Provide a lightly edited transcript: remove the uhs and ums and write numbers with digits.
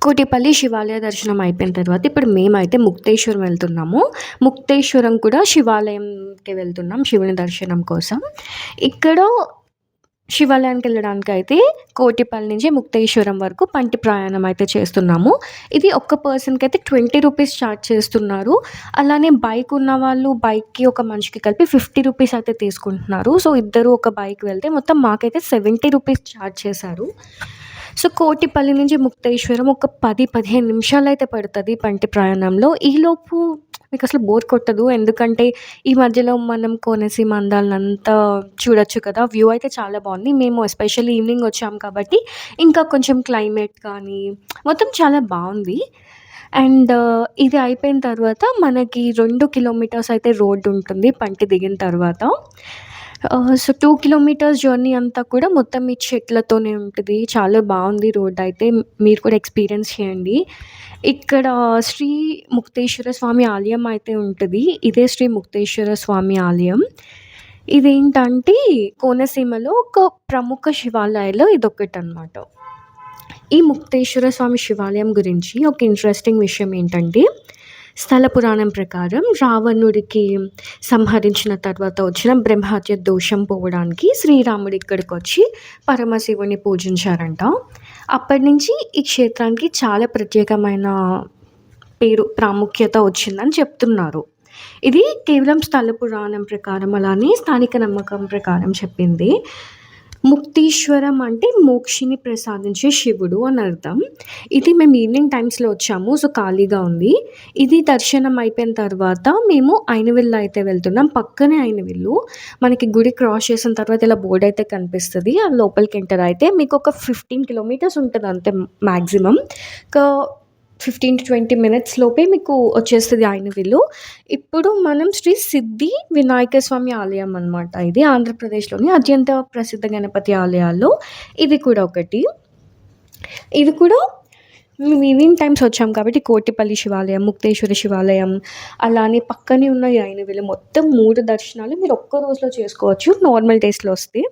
కోటిపల్లి శివాలయ దర్శనం అయిపోయిన తర్వాత ఇప్పుడు మేమైతే ముక్తేశ్వరం వెళ్తున్నాము. ముక్తేశ్వరం కూడా శివాలయంకి వెళ్తున్నాం శివుని దర్శనం కోసం. ఇక్కడ శివాలయానికెళ్ళడానికైతే కోటిపల్లి నుంచి ముక్తేశ్వరం వరకు పంటి ప్రయాణం అయితే చేస్తున్నాము. ఇది ఒక్క పర్సన్‌కైతే ₹20 చార్జ్ చేస్తున్నారు. అలానే బైక్ ఉన్నవాళ్ళు బైక్‌కి ఒక మనిషికి కలిపి ₹50 అయితే తీసుకుంటున్నారు. సో, ఇద్దరు ఒక బైక్ వెళ్తే మొత్తం మాకైతే ₹70 చార్జ్ చేశారు. సో, కోటిపల్లి నుంచి ముక్తేశ్వరం ఒక 10, 15 నిమిషాలైతే పడతది పంటి ప్రయాణంలో. ఈలోపు మీకసలు బోర్ కొట్టదు. ఎందుకంటే ఈ మధ్యలో మనం కోనసీమ అందాలనంతా చూడొచ్చు కదా! వ్యూ అయితే చాలా బావుంది. మేము ఎస్పెషల్లీ ఈవినింగ్ వచ్చాం కాబట్టి ఇంకా కొంచెం క్లైమేట్ కానీ మొత్తం చాలా బావుంది. అండ్ ఇది అయిపోయిన తర్వాత మనకి 2 కిలోమీటర్స్ అయితే రోడ్ ఉంటుంది పంటి దిగిన తర్వాత. సో, 2 కిలోమీటర్స్ జర్నీ అంతా కూడా మొత్తం ఈ చెట్లతోనే ఉంటది. చాలా బావుంది రోడ్డయితే. మీరు కూడా ఎక్స్‌పీరియన్స్ చేయండి. ఇక్కడ శ్రీ ముక్తేశ్వర స్వామి ఆలయం అయితే ఉంటది. ఇదే శ్రీ ముక్తేశ్వర స్వామి ఆలయం. ఇదేంటంటే కోనసీమలో ఒక ప్రముఖ శివాలయాల్లో ఇదొకటనమాట. ఈ ముక్తేశ్వర స్వామి శివాలయం గురించి ఒక ఇంట్రెస్టింగ్ విషయం ఏంటంటే, స్థల పురాణం ప్రకారం రావణుడికి సంహరించిన తర్వాత వచ్చిన బ్రహ్మహత్య దోషం పోవడానికి శ్రీరాముడు ఇక్కడికొచ్చి పరమశివుడిని పూజించారంట. అప్పటినుంచి ఈ క్షేత్రానికి చాలా ప్రత్యేకమైన పేరు, ప్రాముఖ్యత వచ్చిందని చెప్తున్నారు. ఇది కేవలం స్థల పురాణం ప్రకారం అలానే స్థానిక నమ్మకం ప్రకారం చెప్పింది. ముక్తీశ్వరం అంటే మోక్షిని ప్రసాదించే శివుడు అని అర్థం. ఇది మేము ఈవినింగ్ టైమ్స్‌లో వచ్చాము. సో, ఖాళీగా ఉంది. ఇది దర్శనం అయిపోయిన తర్వాత మేము ఐనవిల్లు అయితే వెళ్తున్నాం. పక్కనే ఐనవిల్లు. మనకి గుడి క్రాస్ చేసిన తర్వాత ఇలా బోర్డ్ అయితే కనిపిస్తది. ఆ లోపలికి ఎంటర్ అయితే మీకు ఒక 15 కిలోమీటర్స్ ఉంటది అంతే మాక్సిమం. ఒక 15-20 మినిట్స్ లోపే మీకు వచ్చేస్తది ఐనవిల్లు. ఇప్పుడు మనం శ్రీ సిద్ధి వినాయక స్వామి ఆలయం అనమాట. ఇది ఆంధ్రప్రదేశ్‌లోని అత్యంత ప్రసిద్ధ గణపతి ఆలయాల్లో ఇది కూడా ఒకటి. ఇది కూడా మేము ఈవినింగ్ టైమ్స్ వచ్చాం కాబట్టి కోటిపల్లి శివాలయం, ముక్తేశ్వర శివాలయం, అలానే పక్కనే ఉన్న ఈ ఐనవిల్లు మొత్తం 3 దర్శనాలు మీరు ఒక్క రోజులో చేసుకోవచ్చు నార్మల్ డేస్‌లో వస్తే.